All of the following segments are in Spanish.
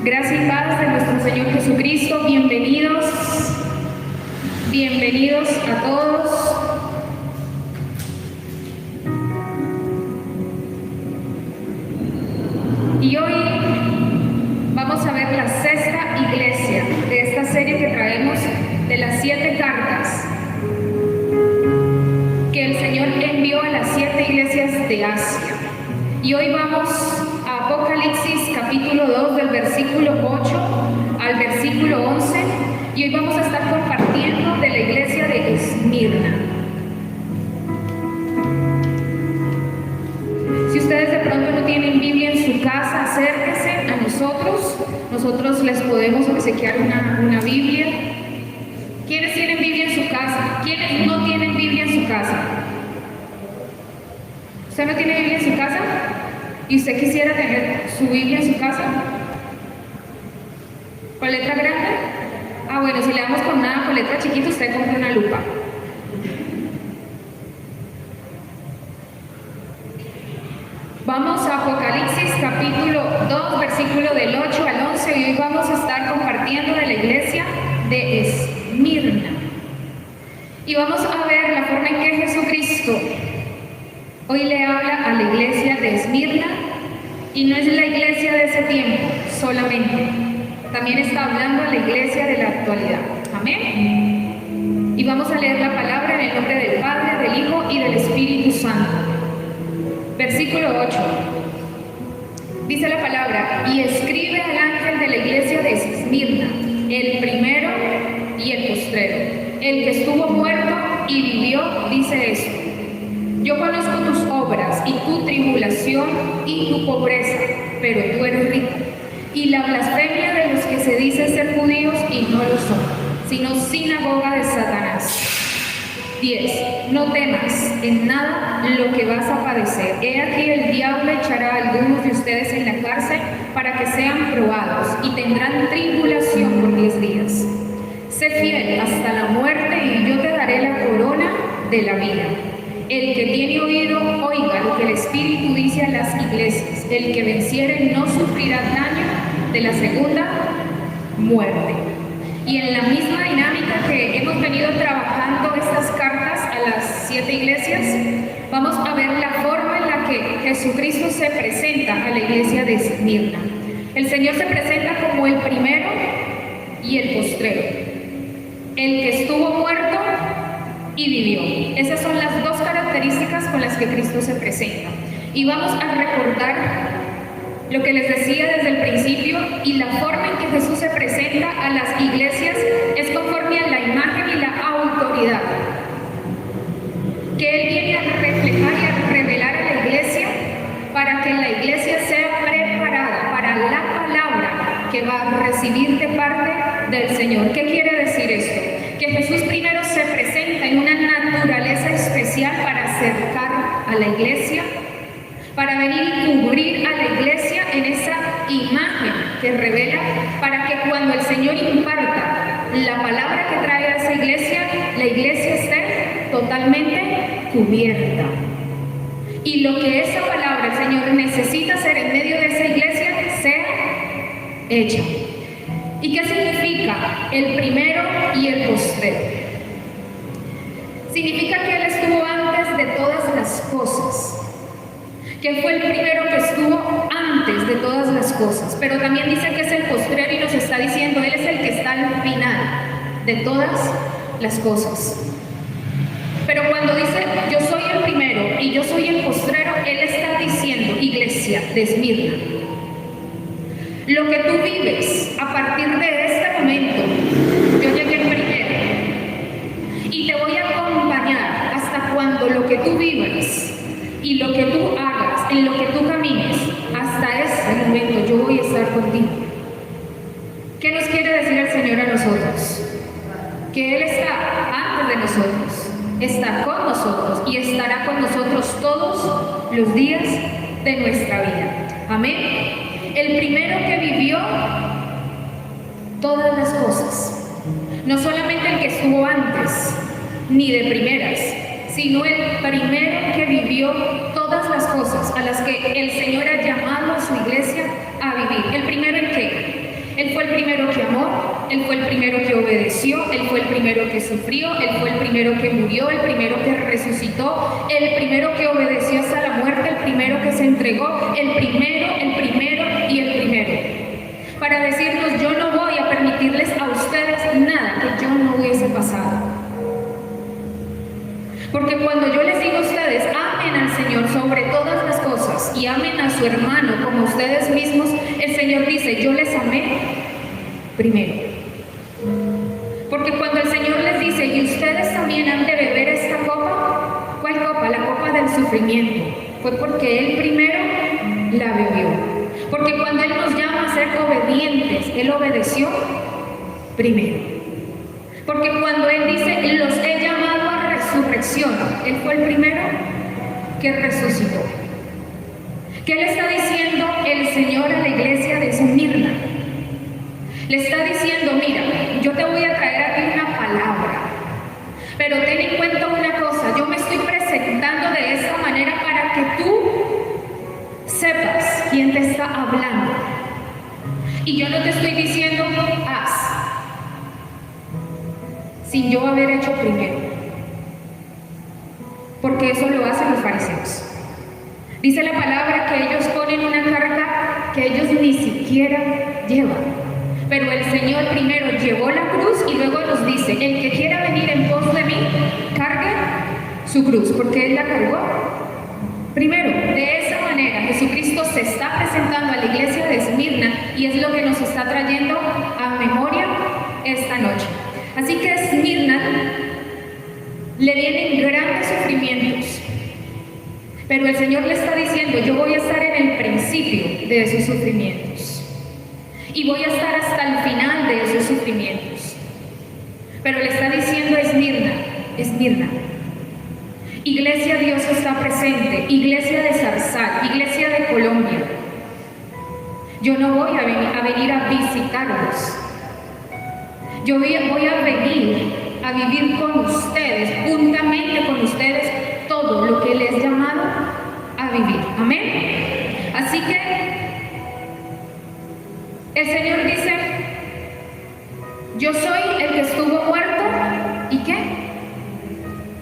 Gracia y paz de nuestro Señor Jesucristo. Bienvenidos a todos. Y hoy vamos a ver la sexta iglesia de esta serie que traemos de las 7 cartas que el Señor envió a las 7 iglesias de Asia. Y hoy vamos a Apocalipsis capítulo 2 del versículo 8 al versículo 11, y hoy vamos a estar compartiendo de la iglesia de Esmirna. Si ustedes de pronto no tienen Biblia en su casa, acérquense a nosotros les podemos obsequiar una Biblia. ¿Quiénes tienen Biblia en su casa? ¿Quiénes no tienen Biblia en su casa? ¿Usted no tiene Biblia en su casa? ¿Y usted quisiera tener su Biblia en su casa? ¿Con letra grande? Ah, bueno, si le damos con nada, con letra chiquita, usted compra una lupa. Vamos a Apocalipsis capítulo 2, versículo del 8 al 11, y hoy vamos a estar compartiendo de la iglesia de Esmirna. Y vamos a ver la forma en que Jesucristo hoy le habla a la iglesia de Esmirna, y no es la iglesia de ese tiempo solamente, también está hablando a la iglesia de la actualidad. Amén. Y vamos a leer la palabra en el nombre del Padre, del Hijo y del Espíritu Santo. Versículo 8. Dice la palabra: y escribe al ángel de la iglesia de Esmirna, el primero y el postrero, el que estuvo muerto y vivió, dice esto: yo conozco tus obras y tu tribulación y tu pobreza, pero tú eres rico, y la blasfemia de los que se dicen ser judíos y no lo son, sino sinagoga de Satanás. 10. No temas en nada lo que vas a padecer. He aquí el diablo echará a algunos de ustedes en la cárcel para que sean probados, y tendrán tribulación por 10 días. Sé fiel hasta la muerte y yo te daré la corona de la vida. El que tiene oído, oiga lo que el Espíritu dice a las iglesias. El que venciere no sufrirá daño de la segunda muerte. Y en la misma dinámica que hemos venido trabajando estas cartas a las 7 iglesias, vamos a ver la forma en la que Jesucristo se presenta a la iglesia de Esmirna. El Señor se presenta como el primero y el postrero, el que estuvo muerto y vivió. Esas son las dos características con las que Cristo se presenta. Y vamos a recordar lo que les decía desde el principio, y la forma en que Jesús se presenta a las iglesias es conforme a la imagen y la autoridad que Él viene a reflejar y a revelar a la iglesia, para que la iglesia sea preparada para la palabra que va a recibir de parte del Señor. ¿Qué quiere decir esto? Que Jesús primero se presenta en una naturaleza especial para acercar a la iglesia, para venir y cubrir a la iglesia en esa imagen que revela, para que cuando el Señor imparta la palabra que trae a esa iglesia, la iglesia esté totalmente cubierta. Y lo que esa palabra el Señor necesita hacer en medio de esa iglesia sea hecha. ¿Y qué significa el primero y el postrero? Significa que Él estuvo antes de todas las cosas, que fue el primero que estuvo antes de todas las cosas, pero también dice que es el postrero y nos está diciendo, Él es el que está al final de todas las cosas. Pero cuando dice yo soy el primero y yo soy el postrero, Él está diciendo, iglesia de Esmirna, lo que tú vives a partir de este momento, yo llegué primero y te voy a acompañar hasta cuando lo que tú vivas y lo que tú hagas, en lo que tú camines, hasta ese momento yo voy a estar contigo. ¿Qué nos quiere decir el Señor a nosotros? Que Él está antes de nosotros, está con nosotros y estará con nosotros todos los días de nuestra vida. Amén. El primero que vivió todas las cosas, no solamente el que estuvo antes, ni de primeras, sino el primero que vivió todas las cosas a las que el Señor ha llamado a su iglesia a vivir. ¿El primero en qué? Él fue el primero que obedeció, Él fue el primero que sufrió, Él fue el primero que murió, el primero que resucitó, el primero que obedeció hasta la muerte, el primero que se entregó, el primero y el primero. Para decirnos, yo no voy a permitirles a ustedes nada que yo no hubiese pasado. Porque cuando yo les digo a ustedes, amen al Señor sobre todas las cosas y amen a su hermano como ustedes mismos, el Señor dice, yo les amé primero. Porque cuando el Señor les dice, y ustedes también han de beber esta copa, ¿cuál copa? La copa del sufrimiento. Fue porque Él primero la bebió. Porque cuando Él nos llama a ser obedientes, Él obedeció primero. Porque cuando Él dice, los he llamado a resurrección, Él fue el primero que resucitó. ¿Qué le está diciendo el Señor a la iglesia de Esmirna? Le está diciendo, mira, yo te voy a traer a ti una palabra, pero ten en cuenta una cosa, yo me estoy presentando de esta manera para que tú sepas quién te está hablando. Y yo no te estoy diciendo, haz, sin yo haber hecho primero. Porque eso lo hacen los fariseos. Dice la palabra que ellos ponen una carga que ellos ni siquiera llevan. Pero el Señor primero llevó la cruz y luego nos dice, el que quiera venir en pos de mí, cargue su cruz, porque Él la cargó primero. De esa manera Jesucristo se está presentando a la iglesia de Esmirna y es lo que nos está trayendo a memoria esta noche. Así que a Esmirna le vienen grandes sufrimientos, pero el Señor le está diciendo, yo voy a estar en el principio de esos sufrimientos y voy a estar hasta el final de esos sufrimientos. Pero le está diciendo a Esmirna, Esmirna, iglesia, Dios está presente, iglesia de Zarzal, iglesia de Colombia, yo no voy a venir a visitarlos, yo voy a venir a vivir con ustedes, juntamente con ustedes, todo lo que les he llamado a vivir. Amén. Así que el Señor dice, yo soy el que estuvo muerto, ¿y qué?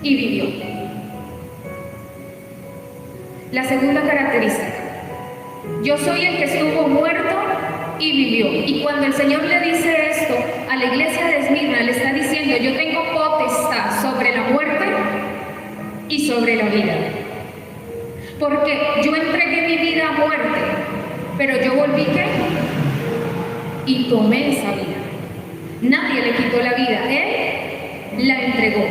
Y vivió. La segunda característica, yo soy el que estuvo muerto y vivió. Y cuando el Señor le dice esto a la iglesia de Esmirna, le está diciendo, yo tengo potestad sobre la muerte y sobre la vida. Porque yo entregué mi vida a muerte, pero yo volví, ¿qué? Y tomé esa vida. Nadie le quitó la vida, Él la entregó.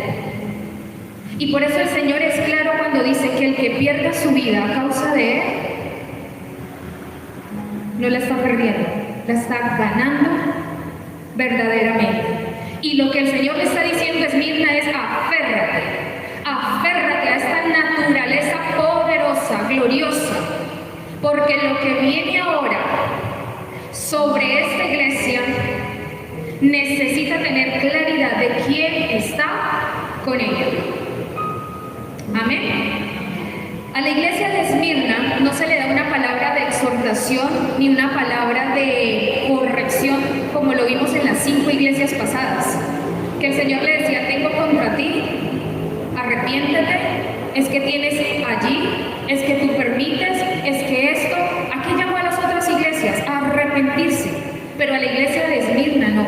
Y por eso el Señor es claro cuando dice que el que pierda su vida a causa de Él, no la está perdiendo, la está ganando verdaderamente. Y lo que el Señor le está diciendo a Esmirna es, aférrate a esta naturaleza poderosa, gloriosa, porque lo que viene ahora sobre esta iglesia necesita tener claridad de quién está con ella. Amén. A la iglesia de Esmirna no se le da una palabra de exhortación ni una palabra de corrección como lo vimos en las 5 iglesias pasadas, que el Señor le decía, tengo contra ti, arrepiéntete, es que tienes allí, es que tú permites, es que esto. Aquí llamó a las otras iglesias a arrepentirse, pero a la iglesia de Esmirna no.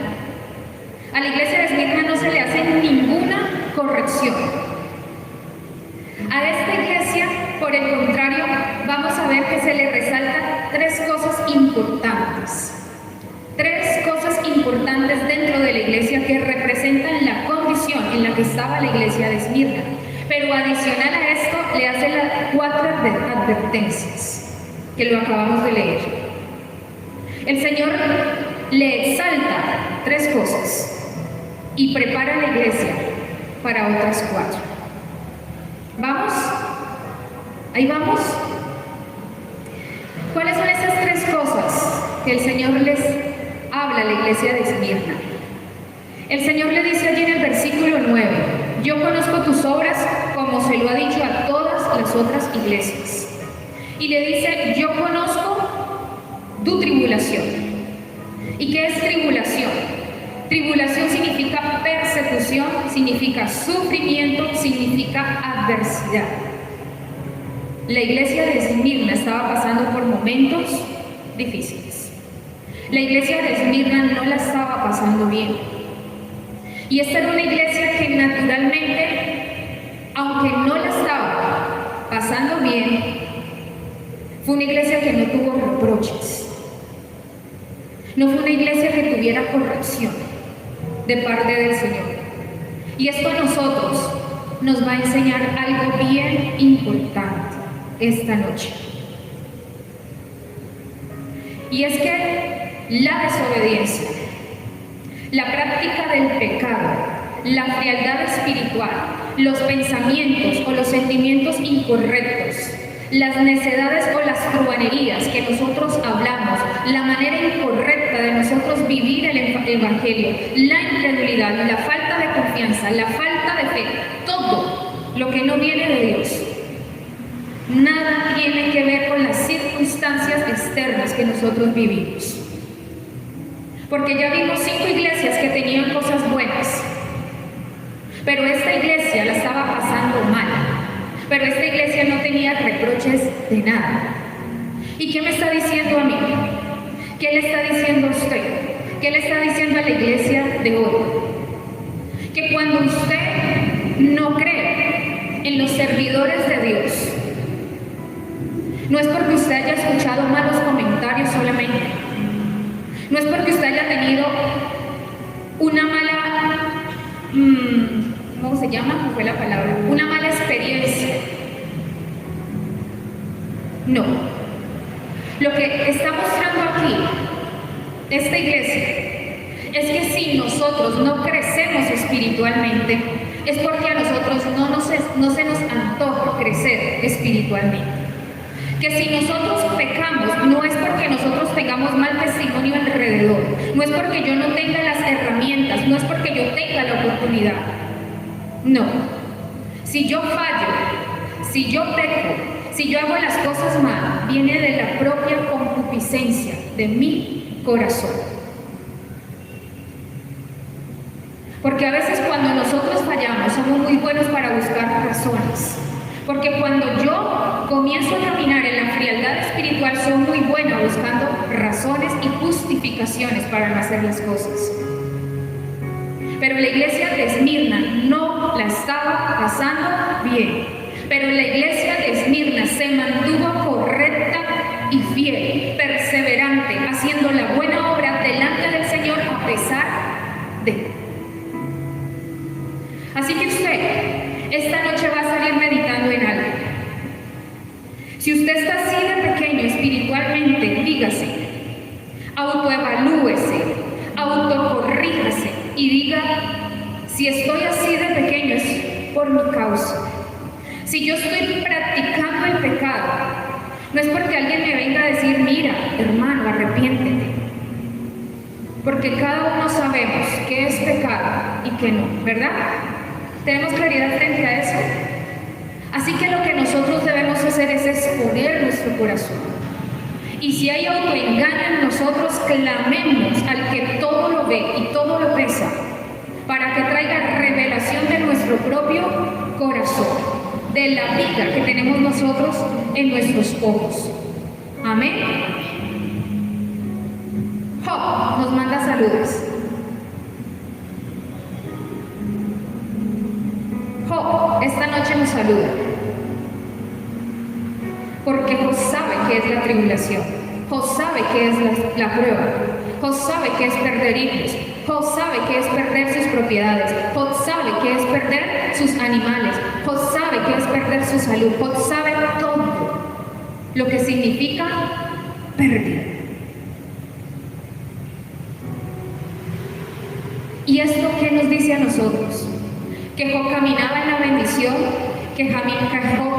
A la iglesia de Esmirna no se le hace ninguna corrección. A esta iglesia, por el contrario, vamos a ver que se le resaltan 3 cosas importantes. 3 cosas importantes dentro de la iglesia que representan la condición en la que estaba la iglesia de Esmirna. Pero adicional a esto, le hace las 4 advertencias que lo acabamos de leer. El Señor le exalta 3 cosas y prepara a la iglesia para otras 4. ¿Vamos? Ahí vamos. ¿Cuáles son esas 3 cosas que el Señor les habla a la iglesia de Esmirna? El Señor le dice allí en el versículo 9, yo conozco tus obras como se lo ha dicho a todas las otras iglesias. Y le dice, yo conozco tu tribulación. ¿Y qué es tribulación? persecución, significa sufrimiento, significa adversidad. La iglesia de Esmirna estaba pasando por momentos difíciles. La iglesia de Esmirna no la estaba pasando bien. Y esta era una iglesia que naturalmente, aunque no la estaba pasando bien, fue una iglesia que no tuvo reproches. No fue una iglesia que tuviera corrección de parte del Señor. Y esto a nosotros nos va a enseñar algo bien importante esta noche. Y es que la desobediencia, la práctica del pecado, la frialdad espiritual, los pensamientos o los sentimientos incorrectos, las necedades o las truhanerías que nosotros hablamos, la manera incorrecta de nosotros vivir el evangelio, la incredulidad, la falta de confianza, la falta de fe, todo lo que no viene de Dios, nada tiene que ver con las circunstancias externas que nosotros vivimos. Porque ya vimos 5 iglesias que tenían cosas buenas, pero esta iglesia la estaba pasando mal. Pero esta iglesia no tenía reproches de nada. ¿Y qué me está diciendo a mí? ¿Qué le está diciendo a usted? ¿Qué le está diciendo a la iglesia de hoy? Que cuando usted no cree en los servidores de Dios, no es porque usted haya escuchado malos comentarios solamente. No es porque usted haya tenido una mala... ¿cómo se llama? ¿Cómo fue la palabra? Una mala experiencia. No. Lo que está mostrando aquí esta iglesia es que si nosotros no crecemos espiritualmente, es porque a nosotros no se nos antoja crecer espiritualmente. Que si nosotros pecamos, no es porque nosotros tengamos mal testimonio alrededor, no es porque yo no tenga las herramientas, no es porque yo tenga la oportunidad. No. Si yo fallo, si yo peco, si yo hago las cosas mal, viene de la propia concupiscencia de mi corazón. Porque a veces cuando nosotros fallamos somos muy buenos para buscar razones. Porque cuando yo comienzo a caminar en la frialdad espiritual, soy muy buena buscando razones y justificaciones para no hacer las cosas. Pero la iglesia de Esmirna no la estaba pasando bien. Pero la iglesia de Esmirna se mantuvo correcta y fiel, perseverante, haciendo la buena obra delante del Señor a pesar de. Así que usted esta noche va a salir meditando en algo. Si usted está así de pequeño espiritualmente, dígase, autoevalúese, autocorríjase y diga, si estoy así de pequeño es por mi causa. Si yo estoy practicando el pecado, no es porque alguien me venga a decir, mira, hermano, arrepiéntete. Porque cada uno sabemos qué es pecado y qué no, ¿verdad? ¿Tenemos claridad frente a eso? Así que lo que nosotros debemos hacer es exponer nuestro corazón. Y si hay autoengaño en nosotros, clamemos al que todo lo ve y todo lo pesa, para que traiga revelación de nuestro propio corazón, de la viga que tenemos nosotros en nuestros ojos. Amén. Job nos manda saludos. Job esta noche nos saluda, porque Job sabe qué es la tribulación, Job sabe qué es la prueba, Job sabe qué es perder hijos, Job sabe qué es perder sus propiedades, Job sabe qué es perder sus animales, Job sabe qué es perder su salud, Job sabe todo lo que significa pérdida. ¿Y esto qué nos dice a nosotros? Que Job caminaba en la bendición, que Job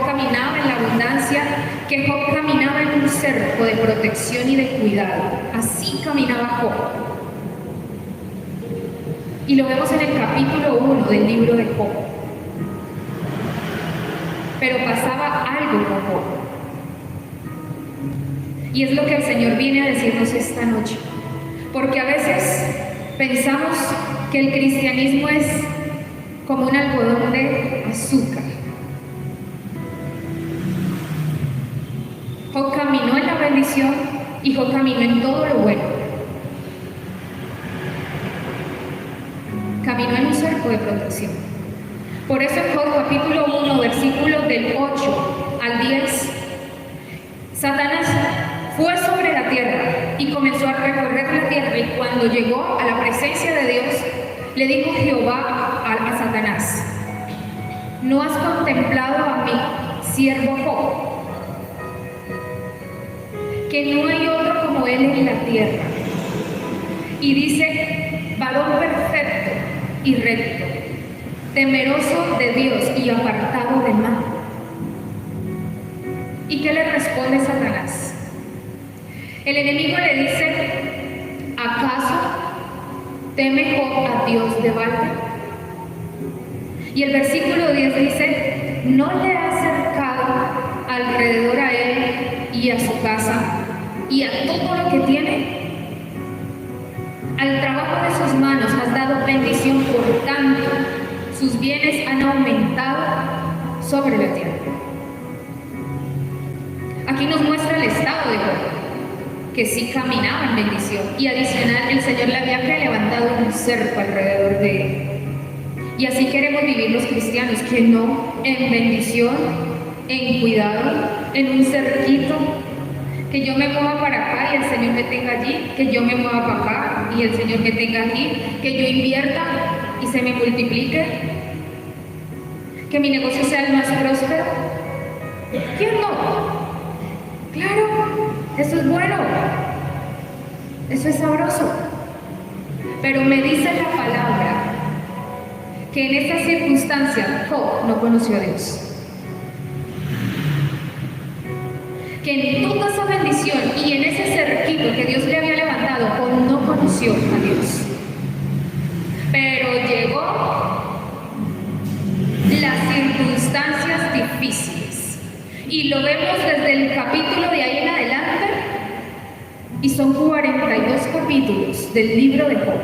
caminaba en la abundancia, que Job caminaba en un cerco de protección y de cuidado. Así caminaba Job. Y lo vemos en el capítulo 1 del libro de Job. Pero pasaba algo con Job. Y es lo que el Señor viene a decirnos esta noche. Porque a veces pensamos que el cristianismo es como un algodón de azúcar. Job caminó en la bendición y Job caminó en todo lo bueno. Caminó en un cerco de protección. Por eso en Job capítulo 1, versículos del 8 al 10, Satanás fue sobre la tierra y comenzó a recorrer la tierra, y cuando llegó a la presencia de Dios, le dijo Jehová a Satanás: ¿no has contemplado a mi siervo Job? Que no hay otro como él en la tierra. Y dice: varón perfecto y recto, temeroso de Dios y apartado del mal. ¿Y qué le responde Satanás? El enemigo le dice: ¿acaso teme Job a Dios de balde? Y el versículo 10 dice: ¿no le has acercado alrededor a él y a su casa y a todo lo que tiene? Al trabajo de sus manos has dado bendición, por tanto sus bienes han aumentado sobre la tierra. Aquí nos muestra el estado de Job, que sí caminaba en bendición, y adicional el Señor le había levantado un cerco alrededor de él. Y así queremos vivir los cristianos, que no en bendición, en cuidado, en un cerquito, que yo me mueva para acá y el Señor me tenga allí, que yo me mueva para acá y el Señor me tenga aquí, que yo invierta y se me multiplique, que mi negocio sea el más próspero. ¿Quién no? Claro, eso es bueno, eso es sabroso, pero me dice la palabra que en esa circunstancia Job no conoció a Dios. Que en toda esa bendición y en ese cerquito que Dios le había levantado, Job no conoció a Dios. Pero llegó las circunstancias difíciles. Y lo vemos desde el capítulo de ahí en adelante. Y son 42 capítulos del libro de Job.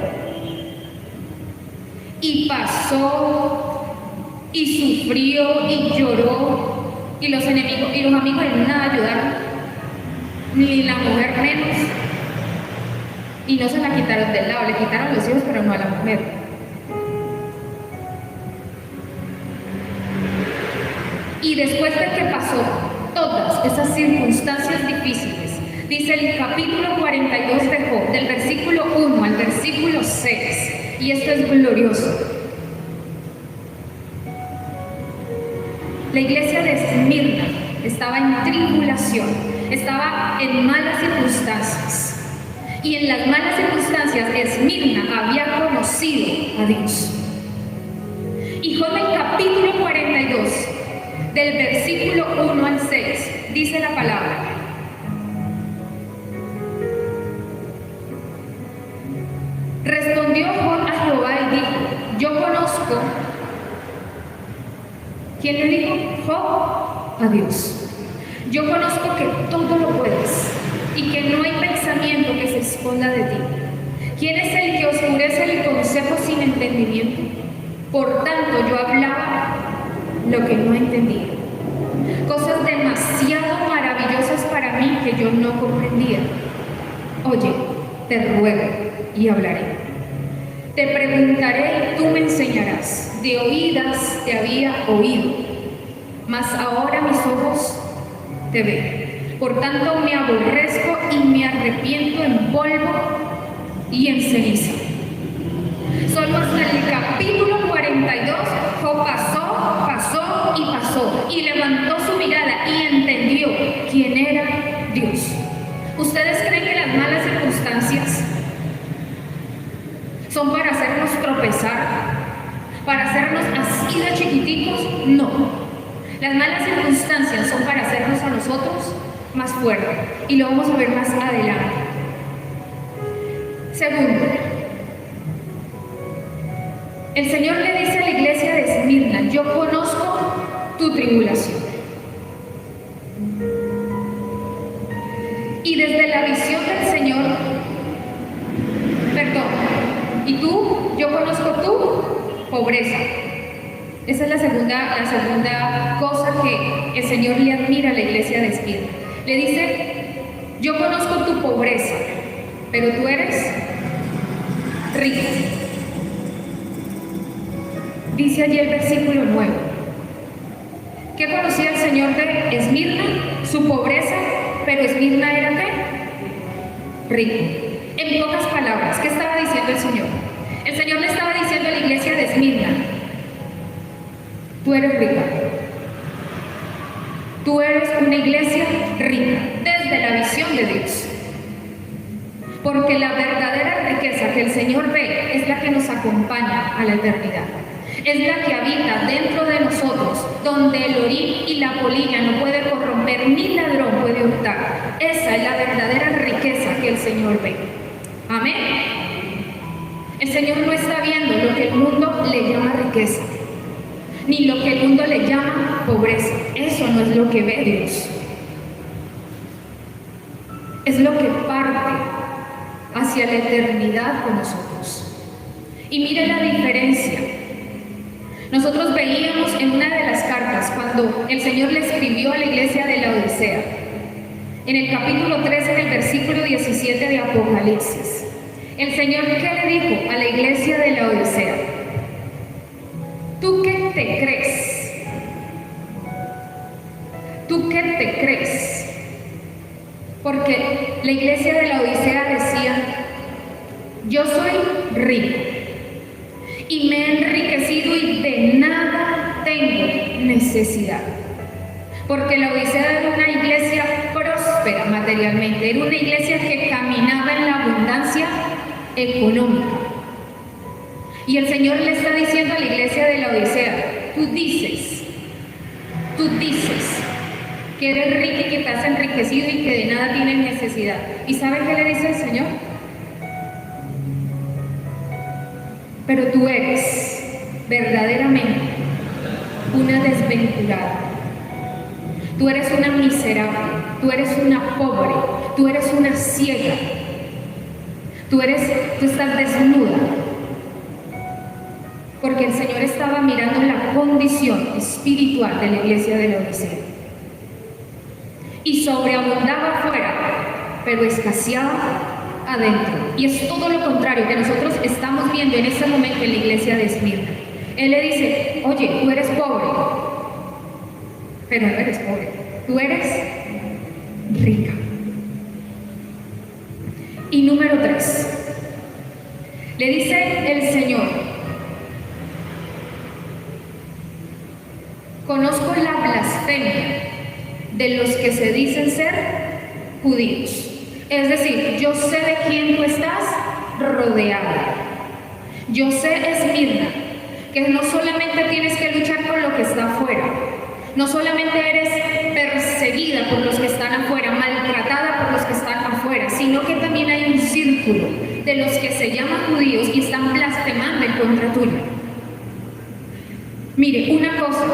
Y pasó, y sufrió, y lloró. Y los enemigos y los amigos de nada ayudaron, ni la mujer menos, y no se la quitaron del lado, le quitaron los hijos, pero no a la mujer. Y después de que pasó todas esas circunstancias difíciles, dice el capítulo 42 de Job, del versículo 1 al versículo 6, y esto es glorioso. La iglesia de Esmirna estaba en tribulación, estaba en malas circunstancias. Y en las malas circunstancias, Esmirna había conocido a Dios. Y Job en capítulo 42, del versículo 1 al 6, dice la palabra: respondió Job a Jehová y dijo: yo conozco. ¿Quién le dijo? Job a Dios. Yo conozco que todo lo puedes y que no hay pensamiento que se esconda de ti. ¿Quién es el que oscurece el consejo sin entendimiento? Por tanto, yo hablaba lo que no entendía. Cosas demasiado maravillosas para mí que yo no comprendía. Oye, te ruego y hablaré. Te preguntaré y tú me enseñarás. De oídas te había oído, mas ahora mis ojos te ven. Por tanto me aborrezco y me arrepiento en polvo y en ceniza. Solo hasta el capítulo 42, Job pasó y pasó, y levantó su mirada y entendió quién era Dios. ¿Ustedes creen que las malas circunstancias son para hacernos tropezar, para hacernos así de chiquititos? No. Las malas circunstancias son para hacernos a nosotros más fuertes, y lo vamos a ver más adelante. Segundo, el Señor le dice a la iglesia de Esmirna: yo conozco tu tribulación. Y desde la visión del Señor, Y yo conozco tu pobreza. Esa es la segunda cosa que el Señor le admira a la iglesia de Esmirna. Le dice, yo conozco tu pobreza, pero tú eres rico. Dice allí el versículo 9. ¿Qué conocía el Señor de Esmirna? Su pobreza, pero Esmirna era ¿qué? Rico. En pocas palabras, ¿qué estaba diciendo el Señor? El Señor le estaba diciendo a la iglesia de Esmirna, tú eres rica. Tú eres una iglesia rica, desde la visión de Dios. Porque la verdadera riqueza que el Señor ve es la que nos acompaña a la eternidad. Es la que habita dentro de nosotros, donde el orín y la polilla no puede corromper, ni ladrón puede hurtar. Esa es la verdadera riqueza que el Señor ve. Amén. El Señor no está viendo lo que el mundo le llama riqueza, ni lo que el mundo le llama pobreza. Eso no es lo que ve Dios. Es lo que parte hacia la eternidad con nosotros. Y mire la diferencia. Nosotros veíamos en una de las cartas, cuando el Señor le escribió a la iglesia de Laodicea, en el capítulo 13, en el versículo 17 de Apocalipsis, el Señor, ¿qué le dijo a la iglesia de Laodicea? ¿Tú qué te crees? ¿Tú qué te crees? Porque la iglesia de Laodicea decía, yo soy rico y me he enriquecido y de nada tengo necesidad. Porque Laodicea era una iglesia próspera materialmente, era una iglesia que caminaba en la abundancia económica. Y el Señor le está diciendo a la iglesia de Laodicea, tú dices que eres rico y que te has enriquecido y que de nada tienes necesidad. ¿Y sabe qué le dice el Señor? Pero tú eres verdaderamente una desventurada. Tú eres una miserable, tú eres una pobre, tú eres una ciega, tú estás desnuda. Porque el Señor estaba mirando la condición espiritual de la iglesia de Laodicea. Y sobreabundaba afuera, pero escaseaba adentro. Y es todo lo contrario que nosotros estamos viendo en este momento en la iglesia de Esmirna. Él le dice, oye, tú eres pobre, pero no eres pobre, tú eres rica. Y número 3, le dice el Señor, conozco la blasfemia de los que se dicen ser judíos. Es decir, yo sé de quién tú estás rodeada. Yo sé, Esmirna, que no solamente tienes que luchar con lo que está afuera, no solamente eres perseguida por los que están afuera, maltratada por los que están afuera, sino que también hay un círculo de los que se llaman judíos y están blasfemando en contra tuya. Mire, una cosa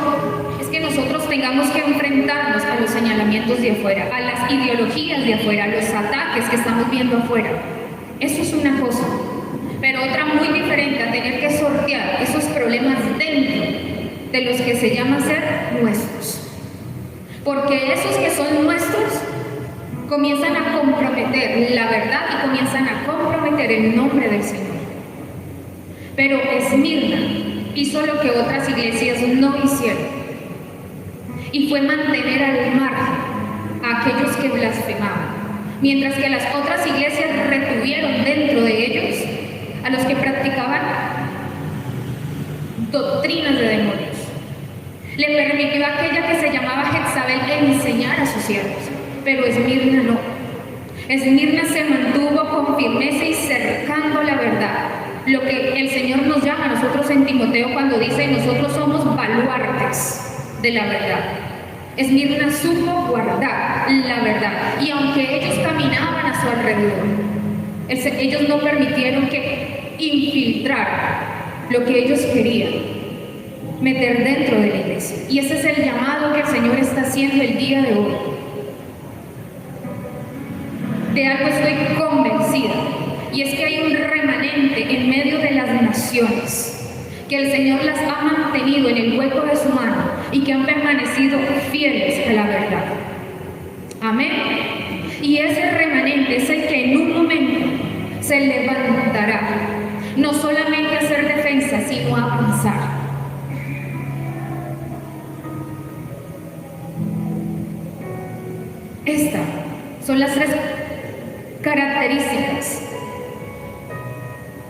es que nosotros tengamos que enfrentarnos a los señalamientos de afuera, a las ideologías de afuera, a los ataques que estamos viendo afuera. Eso es una cosa. Pero otra muy diferente a tener que sortear esos problemas dentro de los que se llama ser nuestros. Porque esos que son nuestros comienzan a comprometer la verdad y comienzan a comprometer el nombre del Señor. Pero Esmirna hizo lo que otras iglesias no hicieron, y fue mantener al margen a aquellos que blasfemaban, mientras que las otras iglesias retuvieron dentro de ellos a los que practicaban doctrinas de demonios. Le permitió a aquella que se llamaba Jezabel enseñar a sus siervos, pero Esmirna no. Esmirna se mantuvo con firmeza y cercando la verdad, lo que el Señor nos llama a nosotros en Timoteo cuando dice, nosotros somos baluartes de la verdad. Esmirna supo guardar la verdad, y aunque ellos caminaban a su alrededor, ellos no permitieron que infiltrara lo que ellos querían meter dentro de la iglesia. Y ese es el llamado que el Señor está haciendo el día de hoy. De algo estoy convencida, y es que hay un remanente en medio de las naciones, que el Señor las ha mantenido en el hueco de su mano y que han permanecido fieles a la verdad. Amén. Y ese remanente es el que en un momento se levantará, no solamente a hacer defensa, sino a avanzar. Estas son las tres características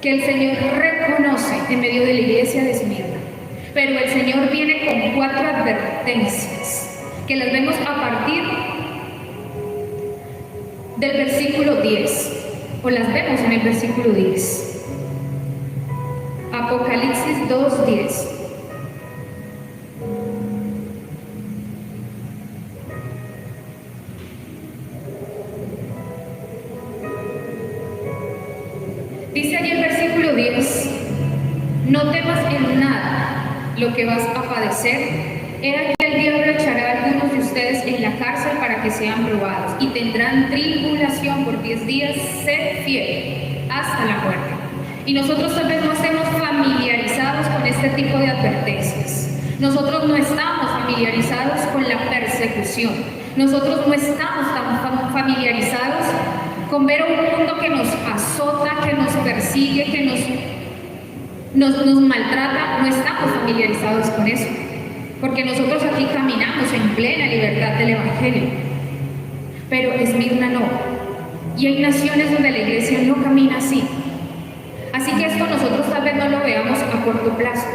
que el Señor reconoce en medio de la iglesia de Esmirna. Pero el Señor viene con 4 advertencias que las vemos a partir del versículo 10, o las vemos en el versículo 10. Apocalipsis 2:10. Dice allí el versículo 10: no temas en nada lo que vas a padecer. He aquí el diablo echará a algunos de ustedes en la cárcel para que sean probados, y tendrán tribulación por 10 días. Sed fiel hasta la muerte. Y nosotros tal vez no estemos familiarizados con este tipo de advertencias. Nosotros no estamos familiarizados con la persecución. Nosotros no estamos tan familiarizados con ver a un mundo que nos azota, que nos persigue, que nos maltrata. No estamos familiarizados con eso, porque nosotros aquí caminamos en plena libertad del Evangelio. Pero Esmirna no. Y hay naciones donde la iglesia no camina así. Así que esto nosotros tal vez no lo veamos a corto plazo.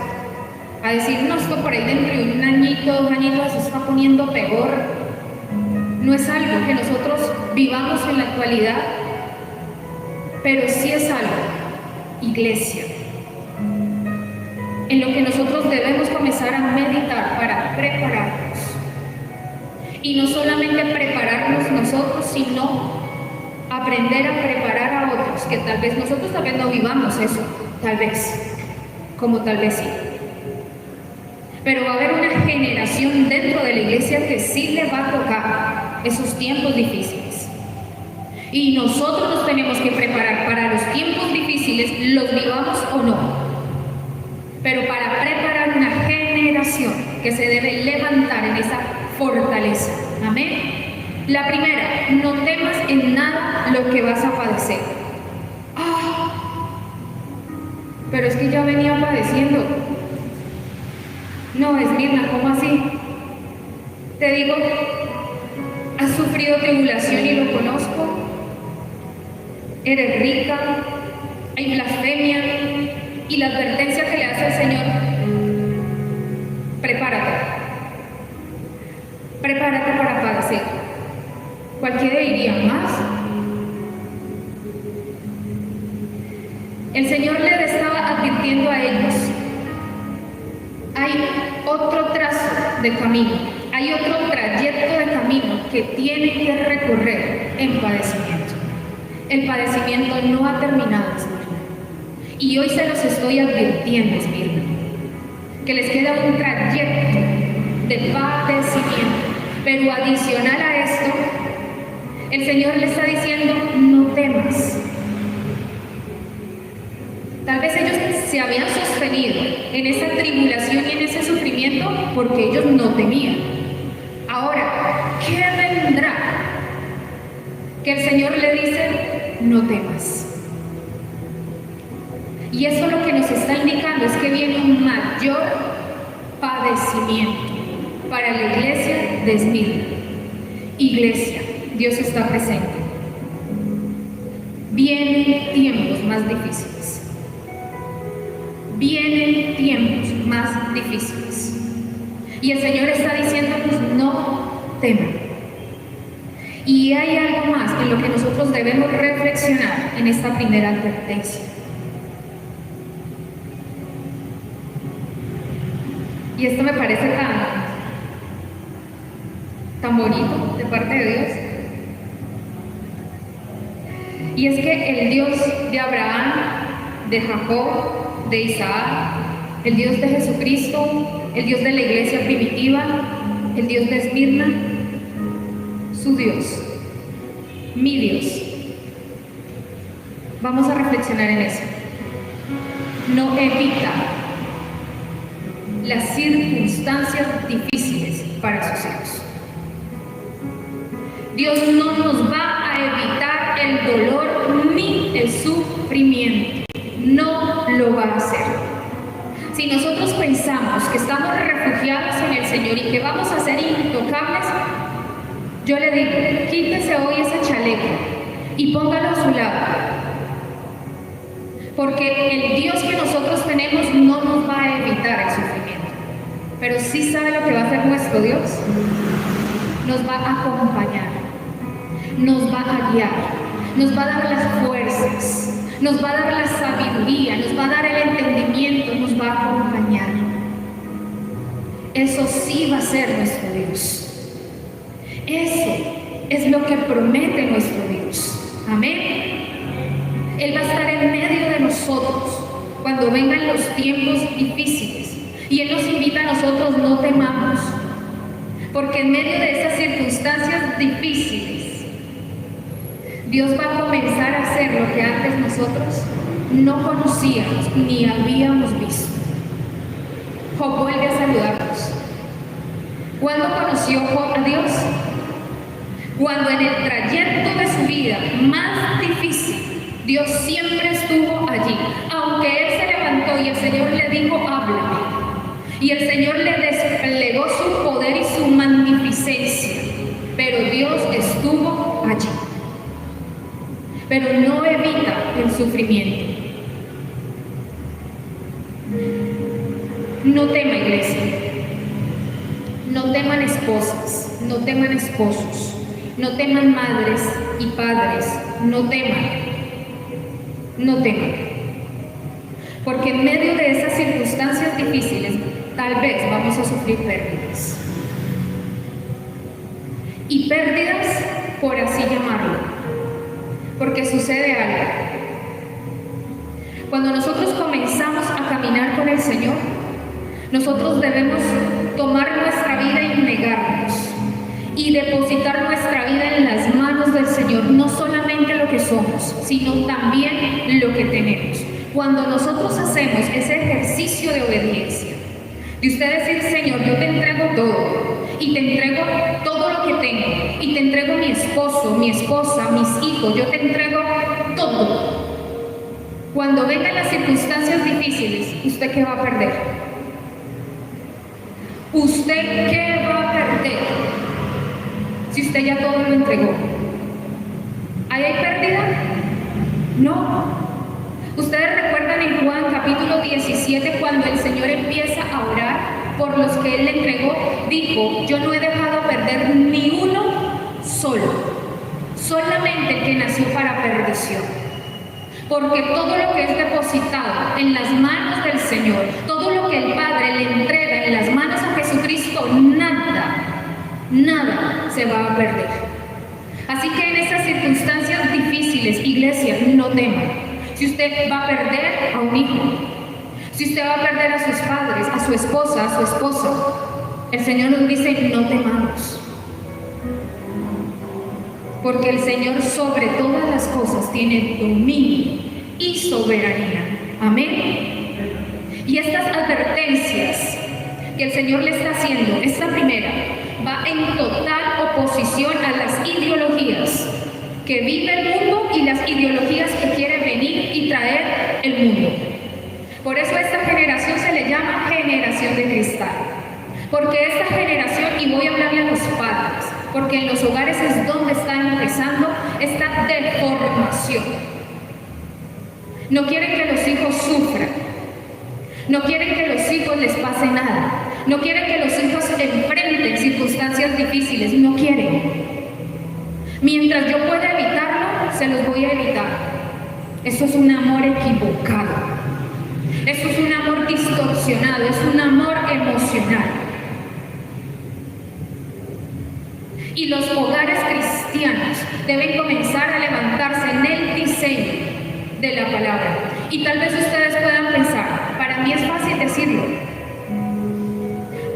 A decir, no, esto por ahí dentro de un añito, 2 añitos se está poniendo peor. No es algo que nosotros vivamos en la actualidad, pero sí es algo, iglesia, en lo que nosotros debemos comenzar a meditar para prepararnos. Y no solamente prepararnos nosotros, sino aprender a preparar a otros, que tal vez nosotros también no vivamos eso, tal vez, como tal vez sí. Pero va a haber una generación dentro de la iglesia que sí le va a tocar esos tiempos difíciles. Y nosotros nos tenemos que preparar para los tiempos difíciles, los vivamos o no. Pero para preparar una generación que se debe levantar en esa fortaleza. Amén. La primera, no temas en nada lo que vas a padecer. Pero es que ya venía padeciendo. No, Esmirna, ¿cómo así? Te digo, has sufrido tribulación y lo conozco. Eres rica, hay blasfemia, y la advertencia que le hace el Señor: prepárate. Prepárate para padecer. Cualquiera diría más. El Señor le estaba advirtiendo a ellos: hay otro trazo de camino, hay otro trayecto de camino que tienen que recorrer en padecimiento. El padecimiento no ha terminado, Esmirna. Y hoy se los estoy advirtiendo, Esmirna, que les queda un trayecto de padecimiento. Pero adicional a esto, el Señor le está diciendo: no temas. Tal vez ellos se habían sostenido en esa tribulación y en ese sufrimiento porque ellos no temían. Ahora, ¿qué vendrá? Que el Señor le dice: no temas. Y eso lo que nos está indicando es que viene un mayor padecimiento para la iglesia de Esmirna. Iglesia, Dios está presente. Vienen tiempos más difíciles. Vienen tiempos más difíciles. Y el Señor está diciéndonos: no teman. Y hay algo más en lo que nosotros debemos reflexionar en esta primera advertencia. Y esto me parece tan bonito de parte de Dios. Y es que el Dios de Abraham, de Jacob, de Isaac, el Dios de Jesucristo, el Dios de la iglesia primitiva, el Dios de Esmirna, su Dios, mi Dios, Vamos a reflexionar en eso. No evita las circunstancias difíciles para sus hijos. Dios no nos va a evitar el dolor ni el sufrimiento. No lo va a hacer. Si nosotros pensamos que estamos refugiados en el Señor y que vamos a ser intocables, yo le digo, quítese hoy ese chaleco y póngalo a su lado. Porque el Dios que nosotros tenemos no nos va a evitar el sufrimiento. Pero sí sabe lo que va a hacer nuestro Dios. Nos va a acompañar, nos va a guiar, nos va a dar las fuerzas, nos va a dar la sabiduría, nos va a dar el entendimiento, nos va a acompañar. Eso sí va a ser nuestro Dios. Eso es lo que promete nuestro Dios. Amén. Él va a estar en medio de nosotros cuando vengan los tiempos difíciles. Y Él nos invita a nosotros, no temamos. Porque en medio de esas circunstancias difíciles, Dios va a comenzar a hacer lo que antes nosotros no conocíamos ni habíamos visto. Job vuelve a saludarnos. ¿Cuándo conoció Job a Dios? Cuando en el trayecto de su vida más difícil, Dios siempre estuvo allí. Aunque él se levantó y el Señor le dijo, háblame. Y el Señor le desplegó su poder y su magnificencia. Pero Dios estuvo allí. Pero no evita el sufrimiento. No tema, iglesia. No teman esposas, no teman esposos, no teman madres y padres, no teman. No teman. Porque en medio de esas circunstancias difíciles, tal vez vamos a sufrir pérdidas. Y pérdidas, por así llamarlo. Porque sucede algo. Cuando nosotros comenzamos a caminar con el Señor, nosotros debemos tomar nuestra vida y negarnos. Y depositar nuestra vida en las manos del Señor, no solamente lo que somos, sino también lo que tenemos. Cuando nosotros hacemos ese ejercicio de obediencia, de usted decir, Señor, yo te entrego todo, y te entrego todo lo que tengo, y te entrego mi esposo, mi esposa, mis hijos, yo te entrego todo. Cuando vengan las circunstancias difíciles, ¿usted qué va a perder? ¿Usted qué va a perder? Si usted ya todo lo entregó. ¿Ahí hay pérdida? No. Ustedes recuerdan en Juan capítulo 17 cuando el Señor empieza a orar por los que Él le entregó, dijo, yo no he dejado perder ni uno solo, solamente el que nació para perdición. Porque todo lo que es depositado en las manos del Señor, todo lo que el Padre le entrega en las manos a Jesucristo, nada se va a perder. Así que en esas circunstancias difíciles, iglesia, no teman. Si usted va a perder a un hijo, si usted va a perder a sus padres, a su esposa, a su esposo, el Señor nos dice, no temamos. Porque el Señor sobre todas las cosas tiene dominio y soberanía. Amén. Y estas advertencias que el Señor le está haciendo, esta primera, va en total oposición a las ideologías que vive el mundo y las ideologías que quiere venir y traer el mundo. Por eso a esta generación se le llama generación de cristal. Porque esta generación, y voy a hablarle a los padres, porque en los hogares es donde está empezando esta deformación. No quieren que los hijos sufran. No quieren que los hijos les pase nada. No quieren que los hijos enfrenten circunstancias difíciles. No quieren. Mientras yo pueda evitarlo, se los voy a evitar. Eso es un amor equivocado. Eso es un amor distorsionado. Es un amor emocional. Y los hogares cristianos deben comenzar a levantarse en el diseño de la palabra. Y tal vez ustedes puedan pensar, para mí es fácil decirlo.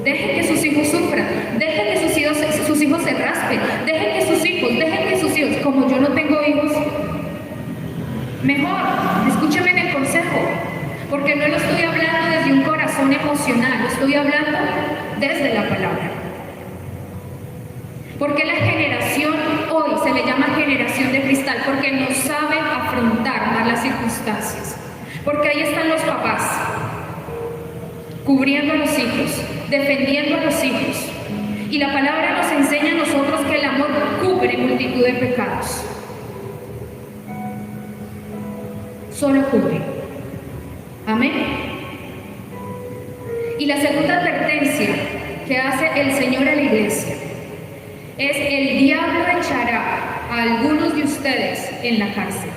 Dejen que sus hijos sufran, dejen que sus hijos se raspen, dejen que sus hijos, como yo no tengo hijos, Mejor, escúcheme en el consejo, porque no lo estoy hablando desde un corazón emocional, lo estoy hablando desde la palabra. Porque la generación hoy se le llama generación de cristal, porque no sabe afrontar más las circunstancias. Porque ahí están los papás, cubriendo a los hijos, defendiendo a los hijos. Y la palabra nos enseña a nosotros que el amor cubre multitud de pecados. Solo cubre. Amén. Y la segunda advertencia que hace el Señor a la iglesia es: el diablo echará a algunos de ustedes en la cárcel.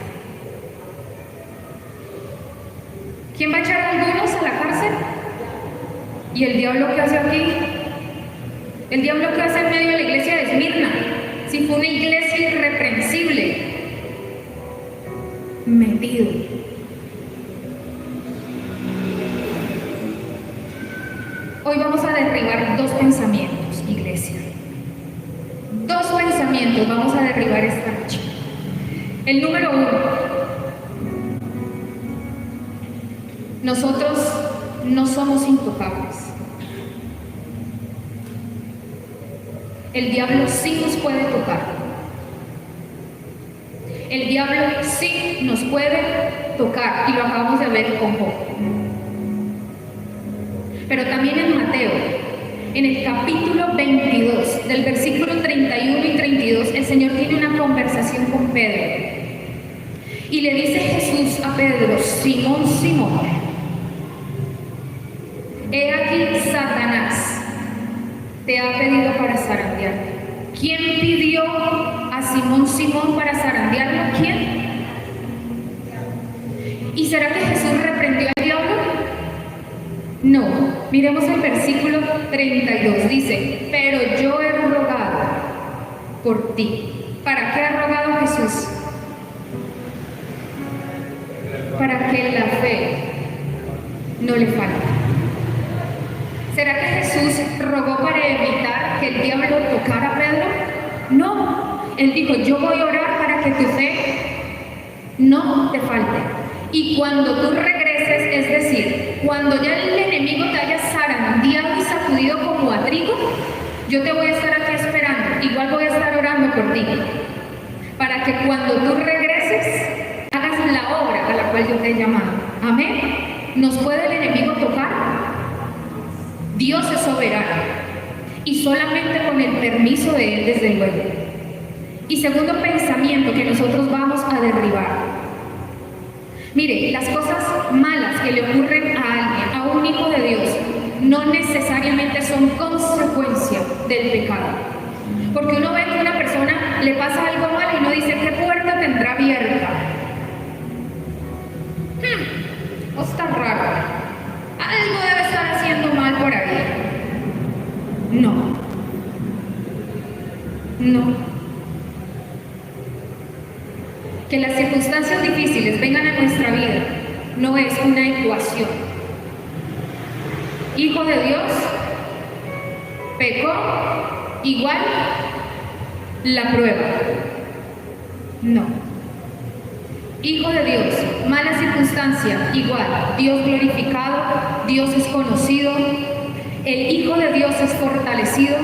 ¿Quién va a echar a algunos a la cárcel? ¿Y el diablo qué hace aquí? El diablo que hace en medio de la iglesia de Esmirna, si fue una iglesia irreprensible, metido. Hoy vamos a derribar dos pensamientos, iglesia. Dos pensamientos vamos a derribar esta noche. El número uno: nosotros no somos intocables. El diablo sí nos puede tocar. El diablo sí nos puede tocar, y lo acabamos de ver con Job. Pero también en Mateo, en el capítulo 22, del versículo 31 y 32, el Señor tiene una conversación con Pedro. Y le dice Jesús a Pedro: Simón, Simón, he aquí Satanás te ha pedido para zarandearte. ¿Quién pidió a Simón, Simón para zarandearlo? ¿Quién? ¿Y será que Jesús reprendió al diablo? No. Miremos el versículo 32. Dice: pero yo he rogado por ti. ¿Para qué ha rogado Jesús? Para que la fe no le falte. ¿Será que Jesús rogó para evitar que el diablo tocara a Pedro? No. Él dijo: yo voy a orar para que tu fe no te falte. Y cuando tú regreses, es decir, cuando ya el enemigo te haya zarandeado y sacudido como a trigo, yo te voy a estar aquí esperando. Igual voy a estar orando por ti, para que cuando tú regreses, hagas la obra a la cual yo te he llamado. Amén. ¿Nos puede el enemigo tocar? Dios es soberano, y solamente con el permiso de Él, desde luego. Y segundo pensamiento que nosotros vamos a derribar. Mire, las cosas malas que le ocurren a alguien, a un hijo de Dios, no necesariamente son consecuencia del pecado. Porque uno ve que a una persona le pasa algo malo y uno dice: ¿qué puerta tendrá abierta? Está raro. Algo debe estar haciendo mal por ahí. No. No. Que las circunstancias difíciles vengan a nuestra vida no es una ecuación. Hijo de Dios, pecó, igual la prueba. No. Hijo de Dios, mala circunstancia, igual Dios glorificado, Dios es conocido, el Hijo de Dios es fortalecido.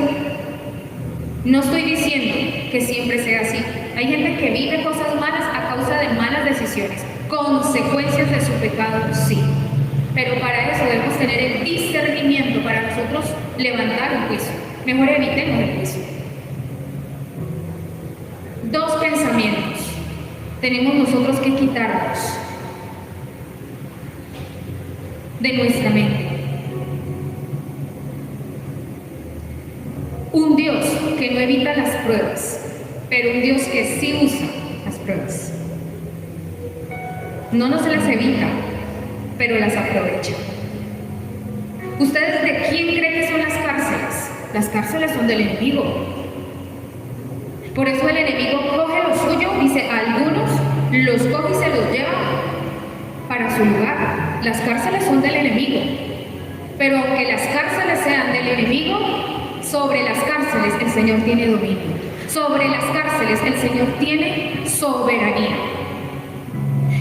No estoy diciendo que siempre sea así. Hay gente que vive cosas malas a causa de malas decisiones, consecuencias de su pecado, sí. Pero para eso debemos tener el discernimiento para nosotros levantar un juicio. Mejor evitemos el juicio. Dos pensamientos tenemos nosotros que quitarnos de nuestra mente. Un Dios que no evita las pruebas, pero un Dios que sí usa las pruebas. No nos las evita, pero las aprovecha. ¿Ustedes de quién creen que son las cárceles? Las cárceles son del enemigo. Por eso el enemigo coge lo suyo, dice: a algunos los coge y se los lleva para su lugar. Las cárceles son del enemigo. Pero aunque las cárceles sean del enemigo, sobre las cárceles el Señor tiene dominio. Sobre las cárceles el Señor tiene soberanía.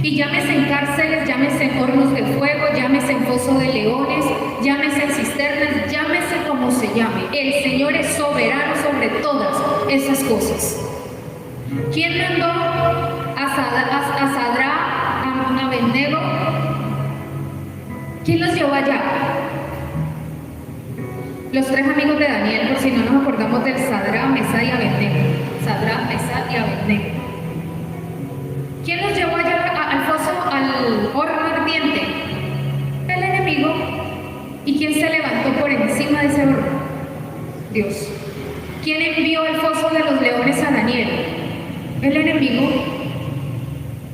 Y llámese en cárceles, llámese en hornos de fuego, llámese en foso de leones, llámese en cisternas, llámese como se llame. El Señor es soberano sobre todas esas cosas. ¿Quién mandó a Sadrach, a Abednego? ¿Quién los llevó allá? Los tres amigos de Daniel, por si no nos acordamos del Sadrach, Mesach y Abednego. Sadrach, Mesach y Abednego. ¿Quién los llevó allá al foso, al horno ardiente? El enemigo. ¿Y quién se levantó por encima de ese horno? Dios. ¿Quién envió al foso de los leones a Daniel? El enemigo.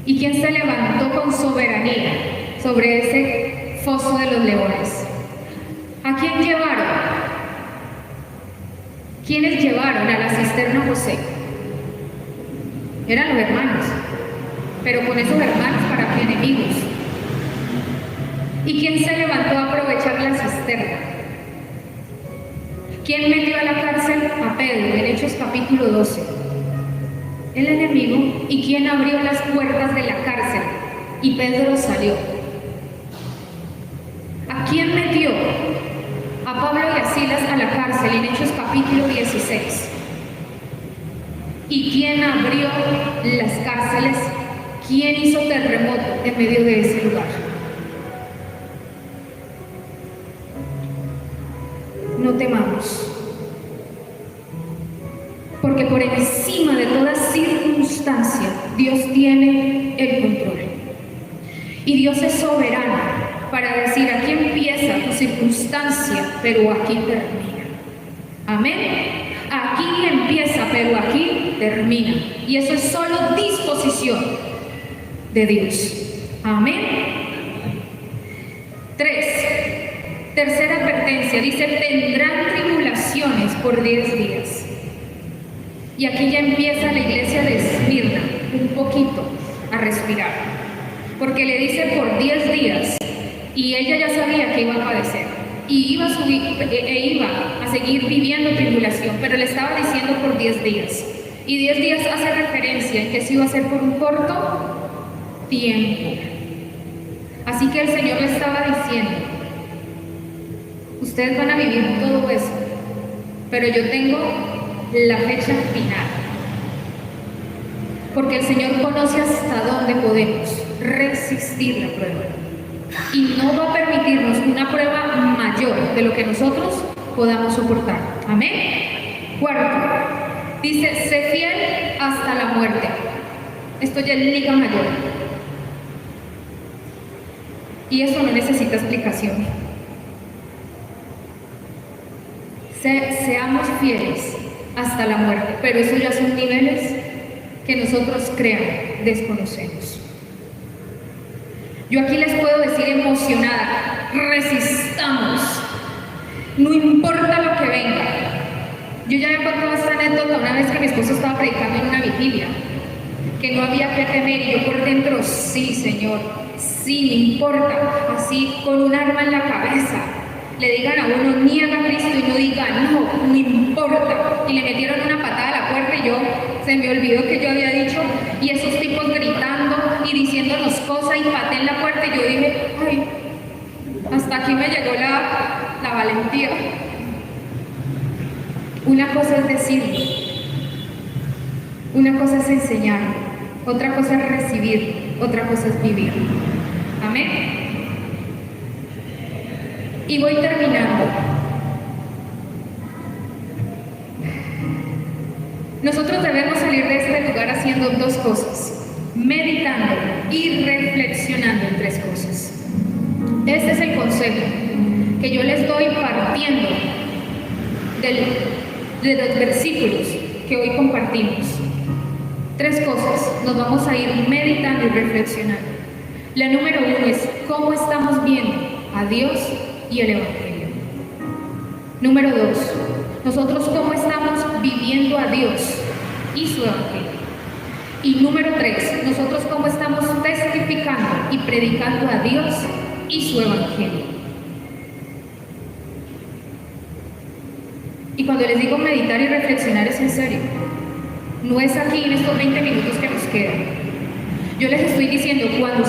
¿Y quién se levantó con soberanía sobre ese foso de los leones? ¿A quién llevaron? ¿Quiénes llevaron a la cisterna a José? Eran los hermanos, pero con esos hermanos para qué enemigos. ¿Y quién se levantó a aprovechar la cisterna? ¿Quién metió a la cárcel a Pedro en Hechos capítulo 12? El enemigo. ¿Y quién abrió las puertas de la cárcel? Y Pedro salió. ¿A quién metió a Pablo y a Silas a la cárcel en Hechos capítulo 16? ¿Y quién abrió las cárceles? ¿Quién hizo terremoto en medio de ese lugar? No temamos, porque por encima de toda circunstancia Dios tiene el control. Y Dios es soberano para decir: aquí empieza tu circunstancia, pero aquí termina. Amén. Aquí empieza, pero aquí termina. Y eso es solo disposición de Dios. Amén. 3. Tercera advertencia, dice: tendrán tribulaciones por 10 días. Y aquí ya empieza la iglesia de Esmirna un poquito a respirar, porque le dice por 10 días, y ella ya sabía que iba a padecer, y iba a subir, iba a seguir viviendo tribulación, pero le estaba diciendo por 10 días. Y 10 días hace referencia en que se iba a hacer por un corto tiempo. Así que el Señor le estaba diciendo: ustedes van a vivir todo eso, pero yo tengo la fecha final, porque el Señor conoce hasta dónde podemos resistir la prueba y no va a permitirnos una prueba mayor de lo que nosotros podamos soportar. Amén. 4. Dice: sé fiel hasta la muerte. Esto ya es liga mayor, y eso no necesita explicación. Seamos fieles hasta la muerte, pero eso ya son niveles que nosotros desconocemos. Yo aquí les puedo decir emocionada: resistamos, no importa lo que venga. Yo ya he contado esta anécdota una vez que mi esposo estaba predicando en una vigilia, que no había que temer, y yo por dentro: sí, Señor, sí, me importa. Así, con un arma en la cabeza, le digan a uno: niega a Cristo, y no diga: no, no importa. Y le metieron una patada a la puerta, y se me olvidó que yo había dicho, y esos tipos gritando y diciéndonos cosas, y pateé en la puerta, y yo dije: ay, hasta aquí me llegó la valentía. Una cosa es decir, una cosa es enseñar, otra cosa es recibir, otra cosa es vivir. Amén. Y voy terminando. Nosotros debemos salir de este lugar haciendo 2 cosas: meditando y reflexionando en 3 cosas. Este es el consejo que yo les doy partiendo de los versículos que hoy compartimos. 3 cosas nos vamos a ir meditando y reflexionando. La número 1 es: ¿cómo estamos viendo a Dios y el Evangelio? Número 2, nosotros cómo estamos viviendo a Dios y su Evangelio. Y número 3, nosotros cómo estamos testificando y predicando a Dios y su Evangelio. Y cuando les digo meditar y reflexionar, es en serio. No es aquí en estos 20 minutos que nos quedan. Yo les estoy diciendo, cuando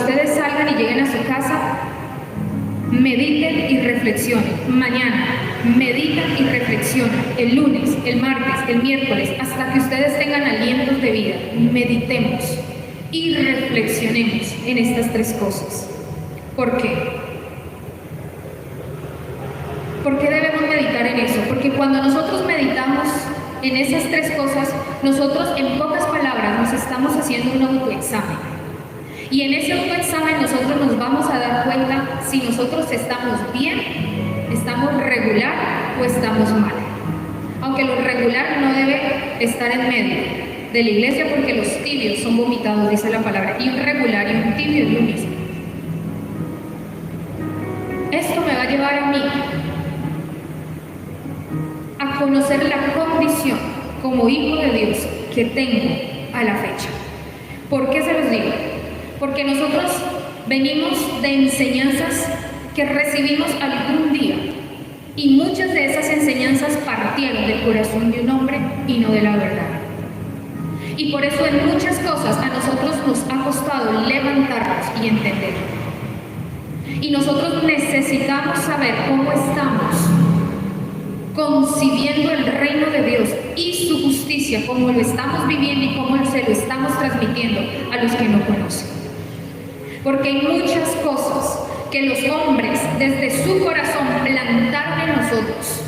mediten y reflexionen. Mañana, meditan y reflexionen. El lunes, el martes, el miércoles, hasta que ustedes tengan alientos de vida. Meditemos y reflexionemos en estas tres cosas. ¿Por qué? ¿Por qué debemos meditar en eso? Porque cuando nosotros meditamos en esas tres cosas, nosotros en pocas palabras nos estamos haciendo un autoexamen. Y en ese autoexamen nosotros nos vamos a dar cuenta si nosotros estamos bien, estamos regular o estamos mal. Aunque lo regular no debe estar en medio de la iglesia, porque los tibios son vomitados, dice la palabra, y un regular y un tibio es lo mismo. Esto me va a llevar a mí a conocer la condición como hijo de Dios que tengo a la fecha. ¿Por qué se los digo? Porque nosotros venimos de enseñanzas que recibimos algún día, y muchas de esas enseñanzas partieron del corazón de un hombre y no de la verdad. Y por eso en muchas cosas a nosotros nos ha costado levantarnos y entender. Y nosotros necesitamos saber cómo estamos concibiendo el reino de Dios y su justicia, cómo lo estamos viviendo y cómo se lo estamos transmitiendo a los que no conocen. Porque hay muchas cosas que los hombres desde su corazón plantaron en nosotros.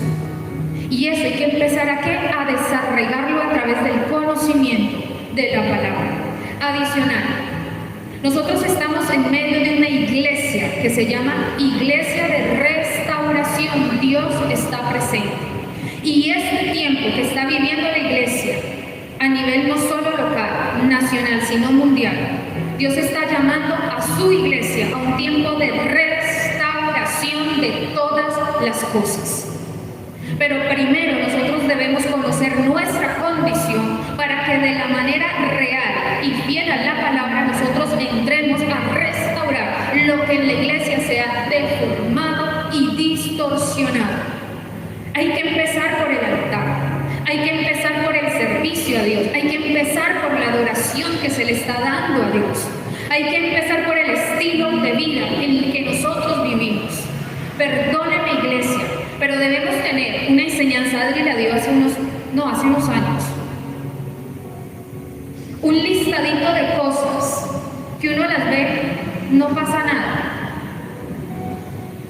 Y eso hay que empezar a desarraigarlo a través del conocimiento de la palabra. Adicional, nosotros estamos en medio de una iglesia que se llama Iglesia de Restauración. Dios está presente. Y este tiempo que está viviendo la iglesia, a nivel no solo local, nacional, sino mundial, Dios está llamando a su iglesia a un tiempo de restauración de todas las cosas. Pero primero nosotros debemos conocer nuestra condición para que de la manera real y fiel a la palabra nosotros entremos a restaurar lo que en la iglesia se ha deformado y distorsionado. Hay que empezar por el altar, hay que empezar por el servicio a Dios, hay que empezar por la adoración que se le está dando a Dios, hay que empezar por el estilo de vida en el que nosotros vivimos. Perdóneme, iglesia, pero debemos tener una enseñanza. Adri la dio hace unos años, un listadito de cosas que uno las ve, no pasa nada,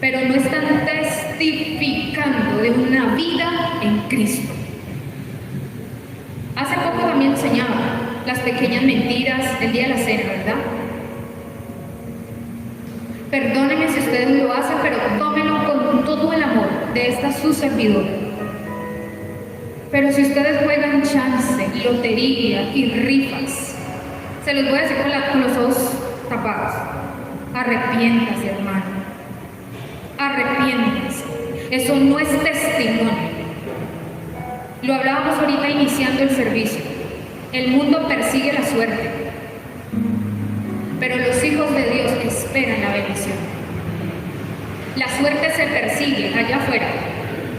pero no están testificando de una vida en Cristo. Hace poco también enseñaba las pequeñas mentiras el día de la cena, ¿verdad? Perdónenme si ustedes lo hacen, pero tómenlo con todo el amor de esta su servidora. Pero si ustedes juegan chance, lotería y rifas, se los voy a decir con los ojos tapados: arrepiéntase, hermano, arrepiéntase. Eso no es testimonio. Lo hablábamos ahorita iniciando el servicio. El mundo persigue la suerte, pero los hijos de Dios esperan la bendición. La suerte se persigue allá afuera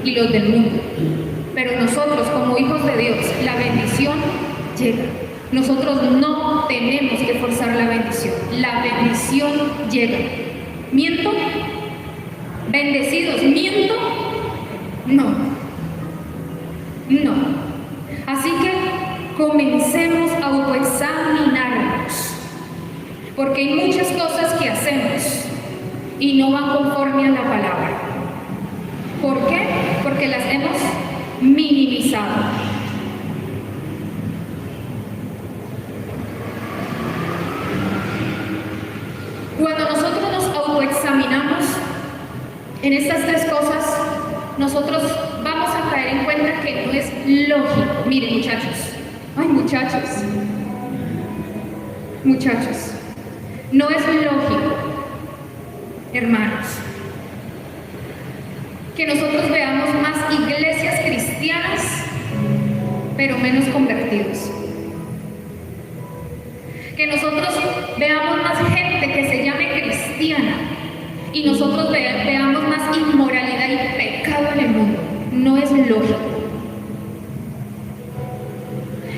y los del mundo, pero nosotros como hijos de Dios, la bendición llega. Nosotros no tenemos que forzar la bendición llega. ¿Miento? ¿Bendecidos? ¿Miento? No. Así que comencemos a autoexaminarnos, porque hay muchas cosas que hacemos y no van conforme a la palabra. ¿Por qué? Porque las hemos minimizado. Cuando nosotros nos autoexaminamos en estas tres cosas, nosotros vamos a caer en cuenta que no es lógico. Miren, muchachos, no es lógico, hermanos, que nosotros veamos más iglesias cristianas, pero menos convertidos. Que nosotros veamos más gente que se llame cristiana y nosotros veamos más inmoralidad y pecado en el mundo. No es lógico.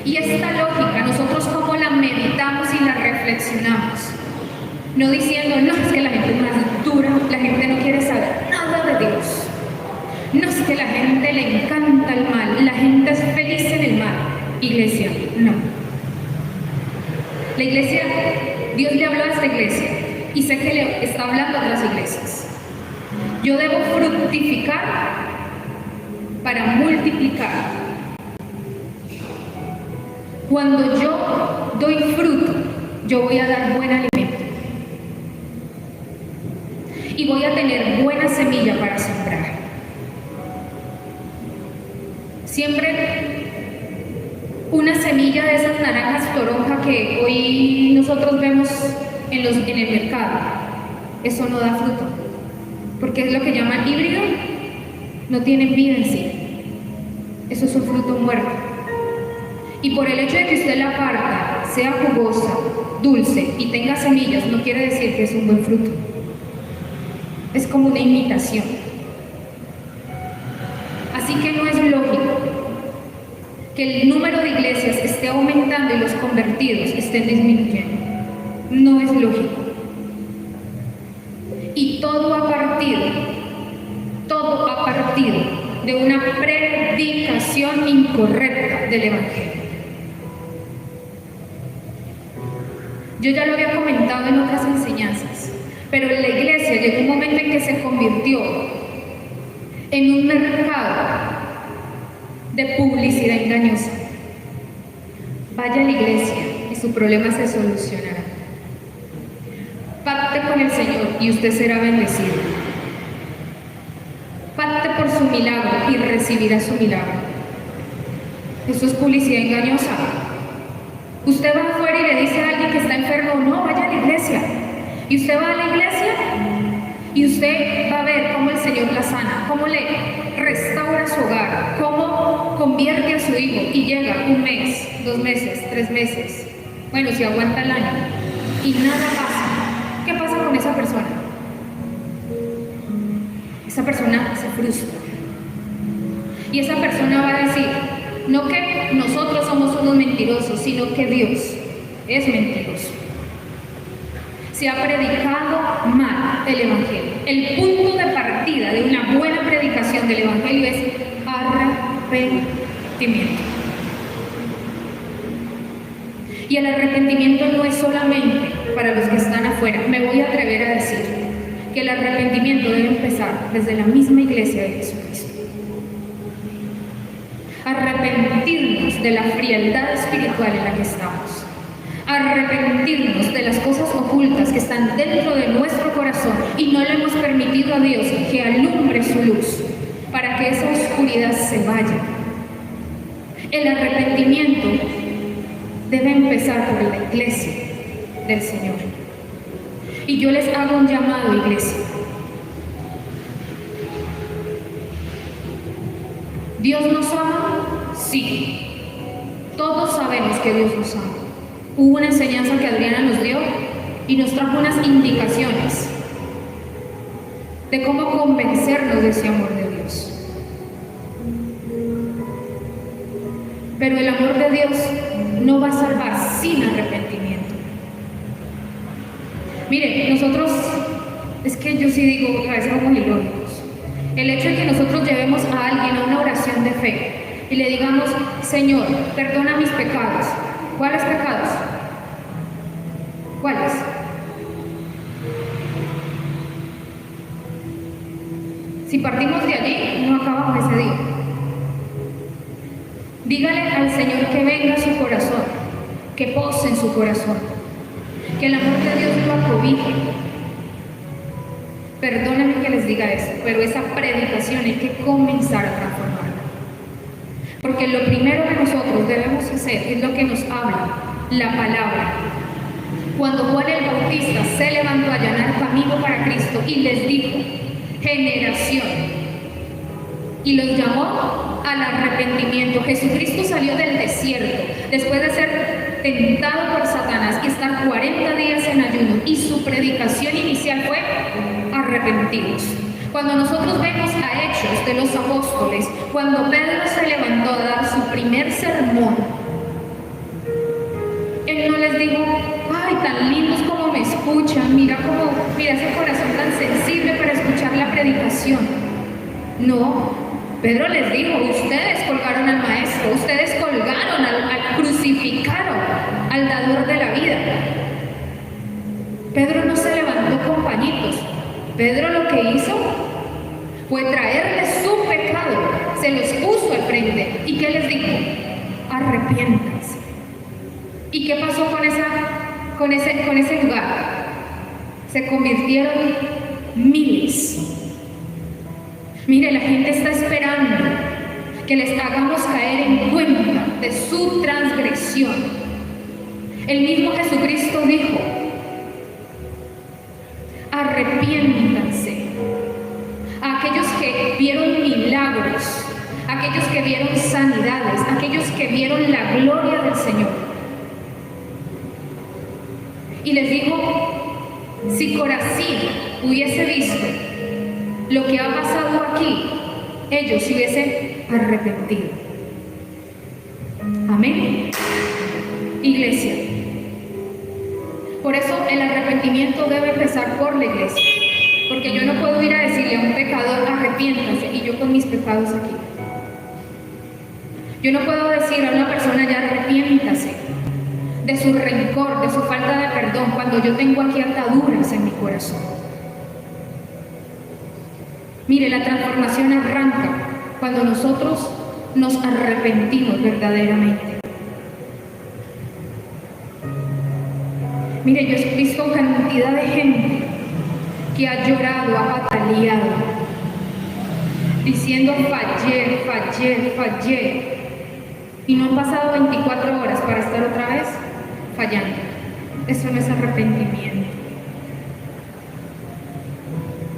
Y esta lógica, nosotros cómo la meditamos y la reflexionamos. No diciendo, no, es que la gente es más dura, la gente no quiere saber No, es que la gente le encanta el mal, la gente es feliz en el mal. Iglesia, no. La iglesia, Dios le habló a esta iglesia y sé que le está hablando a otras iglesias. Yo debo fructificar para multiplicar. Cuando yo doy fruto, yo voy a dar buen alimento. Y voy a tener buena semilla para sembrar. Siempre una semilla de esas naranjas toronja que hoy nosotros vemos en el mercado, eso no da fruto, porque es lo que llaman híbrido, no tienen vida en sí, eso es un fruto muerto. Y por el hecho de que usted la parta, sea jugosa, dulce y tenga semillas, no quiere decir que es un buen fruto. Es como una imitación. Así que no es lógico que el número de iglesias esté aumentando y los convertidos estén disminuyendo. No es lógico. Y todo ha partido de una predicación incorrecta del Evangelio. Yo ya lo había comentado en otras enseñanzas, pero en la iglesia llegó un momento en que se convirtió en un mercado de publicidad engañosa. Vaya a la iglesia y su problema se solucionará. Pacte con el Señor y usted será bendecido. Pacte por su milagro y recibirá su milagro. Eso es publicidad engañosa. Usted va afuera y le dice a alguien que está enfermo, no, vaya a la iglesia. Y usted va a la iglesia y usted va a ver cómo el Señor la sana, cómo le restaura su hogar, cómo convierte a su hijo y llega 1 mes, 2 meses, 3 meses, bueno, si aguanta el año y nada pasa. ¿Qué pasa con esa persona? Esa persona se frustra y esa persona va a decir, no que nosotros somos unos mentirosos, sino que Dios es mentiroso. Se ha predicado mal el Evangelio. El punto de partida de una buena predicación del Evangelio es arrepentimiento. Y el arrepentimiento no es solamente para los que están afuera. Me voy a atrever a decir que el arrepentimiento debe empezar desde la misma iglesia de Jesucristo. Arrepentirnos de la frialdad espiritual en la que estamos. Arrepentirnos de las cosas ocultas que están dentro de nuestro corazón y no le hemos permitido a Dios que alumbre su luz para que esa oscuridad se vaya. El arrepentimiento debe empezar por la iglesia del Señor. Y yo les hago un llamado, iglesia. ¿Dios nos ama? Sí. Todos sabemos que Dios nos ama. Hubo una enseñanza que Adriana nos dio y nos trajo unas indicaciones de cómo convencernos de ese amor de Dios. Pero el amor de Dios no va a salvar sin arrepentimiento. Mire, nosotros, es que yo sí digo, a veces somos ilógicos. El hecho de que nosotros llevemos a alguien a una oración de fe y le digamos, Señor, perdona mis pecados. ¿Cuáles pecados? ¿Cuáles? Si partimos de allí, no acabamos ese día. Dígale al Señor que venga a su corazón, que pose en su corazón, que el amor de Dios lo acobije. Perdónenme que les diga eso, pero esa predicación hay que comenzar a transformarla. Porque lo primero que nosotros debemos hacer es lo que nos habla la palabra. Cuando Juan el Bautista se levantó a allanar camino para Cristo y les dijo, generación, y los llamó al arrepentimiento. Jesucristo salió del desierto después de ser tentado por Satanás y estar 40 días en ayuno, y su predicación inicial fue arrepentidos. Cuando nosotros vemos a Hechos de los Apóstoles, cuando Pedro se levantó a dar su primer sermón, él no les dijo, ay, tan lindos como me escuchan, mira ese corazón tan sensible para escuchar la predicación. No, Pedro les dijo, ustedes colgaron al maestro, ustedes colgaron, crucificaron al dador de la vida. Pedro no se levantó con pañitos. Pedro lo que hizo fue traerles su pecado, se los puso al frente. ¿Y qué les dijo? Arrepiéntanse. ¿Y qué pasó con ese lugar? Se convirtieron miles. Mire, la gente está esperando que les hagamos caer en cuenta de su transgresión. El mismo Jesucristo dijo, arrepiéntanse. A aquellos que vieron milagros, aquellos que vieron sanidades, aquellos que vieron la gloria del Señor. Y les dijo, si Corazín hubiese visto lo que ha pasado aquí, ellos se hubiesen arrepentido. Amén. Iglesia. Por eso el arrepentimiento debe empezar por la iglesia. Porque yo no puedo ir a decirle a un pecador, arrepiéntase, y yo con mis pecados aquí. Yo no puedo decir a una persona, ya arrepiéntase de su rencor, de su falta de perdón, cuando yo tengo aquí ataduras en mi corazón. Mire, la transformación arranca cuando nosotros nos arrepentimos verdaderamente. Mire, yo he visto cantidad de gente que ha llorado, ha bataleado, diciendo fallé, y no han pasado 24 horas para estar otra vez fallando. Eso no es arrepentimiento.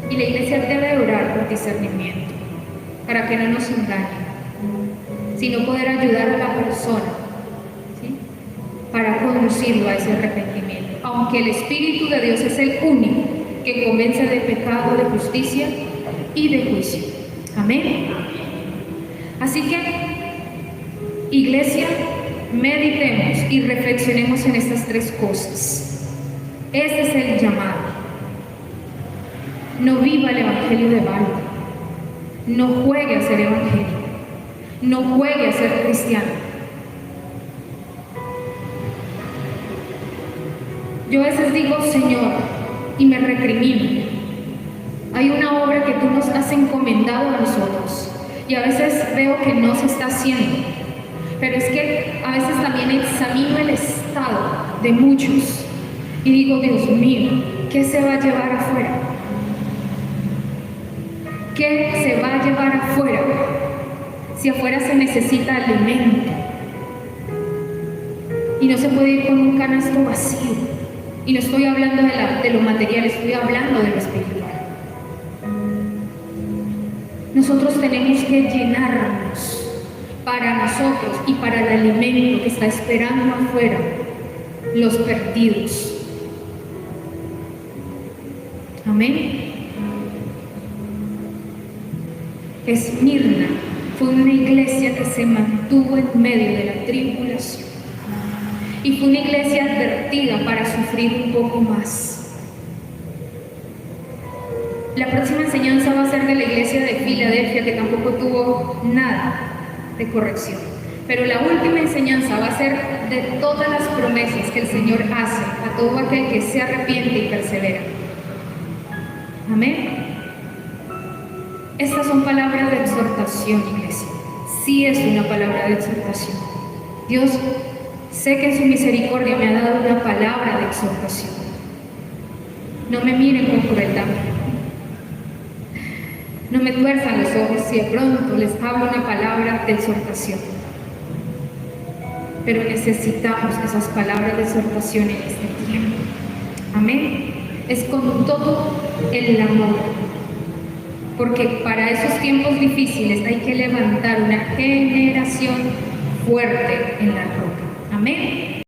Y la iglesia debe orar por discernimiento, para que no nos engañen, sino poder ayudar a la persona, ¿sí?, para conducirlo a ese arrepentimiento. Aunque el Espíritu de Dios es el único que convence de pecado, de justicia y de juicio. Amén. Así que, iglesia, meditemos y reflexionemos en estas tres cosas. Ese es el llamado. No viva el evangelio de balde. No juegue a ser evangélico. No juegue a ser cristiano. Yo a veces digo, Señor, y me recrimino. Hay una obra que tú nos has encomendado a nosotros y a veces veo que no se está haciendo, pero es que a veces también examino el estado de muchos y digo, Dios mío, ¿qué se va a llevar afuera? ¿Qué se va a llevar afuera? Si afuera se necesita alimento y no se puede ir con un canasto vacío. Y no estoy hablando de lo material, estoy hablando de lo espiritual. Nosotros tenemos que llenarnos para nosotros y para el alimento que está esperando afuera, los perdidos. Amén. Esmirna fue una iglesia que se mantuvo en medio de la tribulación. Y fue una iglesia advertida para sufrir un poco más. La próxima enseñanza va a ser de la iglesia de Filadelfia, que tampoco tuvo nada de corrección. Pero la última enseñanza va a ser de todas las promesas que el Señor hace a todo aquel que se arrepiente y persevera. Amén. Estas son palabras de exhortación, iglesia. Sí es una palabra de exhortación. Dios, sé que en su misericordia me ha dado una palabra de exhortación. No me miren con crueldad. No me tuerzan los ojos si de pronto les hablo una palabra de exhortación. Pero necesitamos esas palabras de exhortación en este tiempo. Amén. Es con todo el amor. Porque para esos tiempos difíciles hay que levantar una generación fuerte en la roca. Amén.